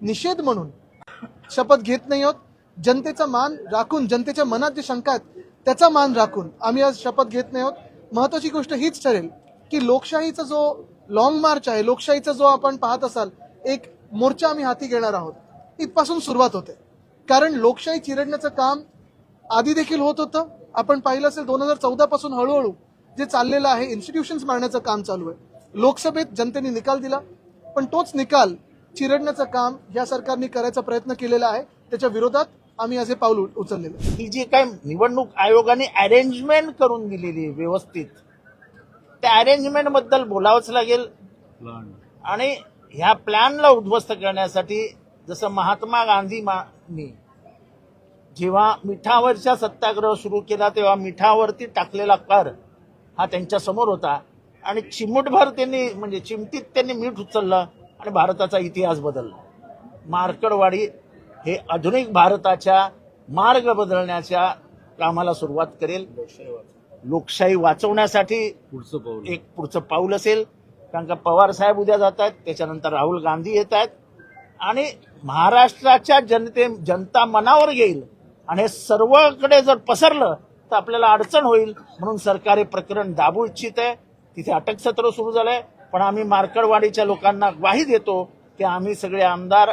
निषेध म्हणून शपथ घेत नाही आहोत. जनतेचा मान राखून, जनतेच्या मनात जे शंका आहेत त्याचा मान राखून आम्ही आज शपथ घेत नाही आहोत. महत्वाची गोष्ट हीच ठरेल की लोकशाहीचा जो लॉंग मार्च आहे, लोकशाहीचा जो आपण पाहत असाल एक मोर्चा आम्ही हाती घेणार आहोत, इथपासून सुरुवात होते. कारण लोकशाही चिरडण्याचं काम आधी देखील होत होतं. आपण पाहिलं असेल 2014 पासून हळूहळू जे चाललेलं आहे, इन्स्टिट्यूशन्स मारण्याचं काम चालू आहे. लोकसभेत जनतेने निकाल दिला, पण तोच निकाल चिरडण्याचं काम या सरकारने करायचा प्रयत्न केलेला आहे. त्याच्या विरोधात आम्ही आज हे पाऊल उचललेलं आहे. ही जी काय निवडणूक आयोगाने अरेंजमेंट करून दिलेली आहे व्यवस्थित, त्या अरेंजमेंट बद्दल बोलावंच लागेल. आणि ह्या प्लॅनला उद्ध्वस्त करण्यासाठी जसं महात्मा गांधींनी जेव्हा मिठावरच्या सत्याग्रह सुरू केला तेव्हा मिठावरती टाकलेला कर हा त्यांच्या समोर होता आणि चिमूटभर त्यांनी म्हणजे चिमटीत त्यांनी मीठ उचललं आणि भारताचा इतिहास बदलला. मार्कडवाडी हे आधुनिक भारताच्या मार्ग बदलण्याच्या कामाला सुरुवात करेल. लोकशाही वाचवण्यासाठी एक पुढचं पाऊल असेल. कारण का पवार साहेब उद्या जात आहेत, त्याच्यानंतर राहुल गांधी येत आहेत आणि महाराष्ट्राच्या जनता मनावर घेईल आणि हे सर्वकडे जर पसरलं तर आपल्याला अडचण होईल. म्हणून सरकार हे प्रकरण दाबू इच्छित आहे. तिथे अटकसत्र सुरू झालंय, पण आम्ही मार्कडवाडीच्या लोकांना ग्वाही देतो की आम्ही सगळे आमदार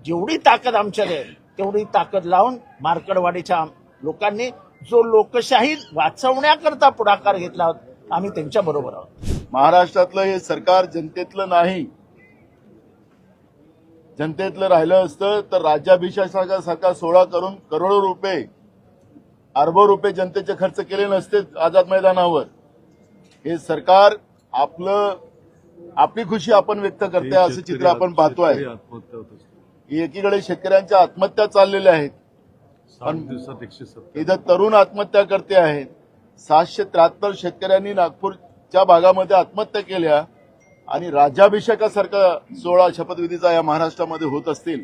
जेवढी ताकद आमच्यात आहे तेवढी ताकद लावून मार्कडवाडीच्या लोकांनी जो लोकशाही वाचवण्याकरता पुढाकार घेतला होता आम्ही त्यांच्या बरोबर आहोत. महाराष्ट्रातलं हे सरकार जनतेतलं नाही. जनतेतलं राहिलं असतं तर राज्याभिषेकासारखा सोहळा करून करोडो रुपये, अरबो रुपये जनतेचे खर्च केले नसते आझाद मैदानावर. हे सरकार आपली खुशी आपण व्यक्त करते असं चित्र आपण पाहतोय. एकीकडे शेतकऱ्यांच्या आत्महत्या चाललेल्या आहेत, पण इथं तरुण आत्महत्या करते आहेत. 773 शेतकऱ्यांनी नागपूरच्या भागामध्ये आत्महत्या केल्या आणि राज्याभिषेकासारखा सोहळा शपथविधीचा या महाराष्ट्रामध्ये होत असतील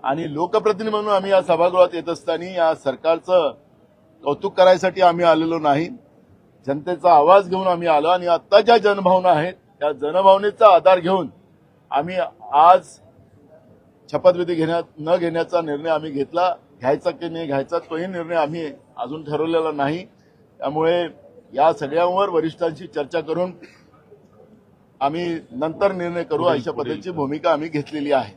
आणि लोकप्रतिनिधी म्हणून आम्ही या सभागृहात येत असताना या सरकारचं कौतुक करायसाठी आम्ही आलेलो नाही. जनतेचा आवाज घेऊन आम्ही आलो आणि आता ज्या जनभावना आहेत त्या जनभावनेचा आधार घेऊन आम्ही आज शपथविधी न घेण्याचा निर्णय आम्ही घेतला. घ्यायचा की नाही घ्यायचा तोही निर्णय आम्ही अजून ठरवलेला नाही. त्यामुळे या सगळ्यांवर वरिष्ठांशी चर्चा करून आम्ही नंतर निर्णय करू अशा पद्धतीची भूमिका आम्ही घेतलेली आहे.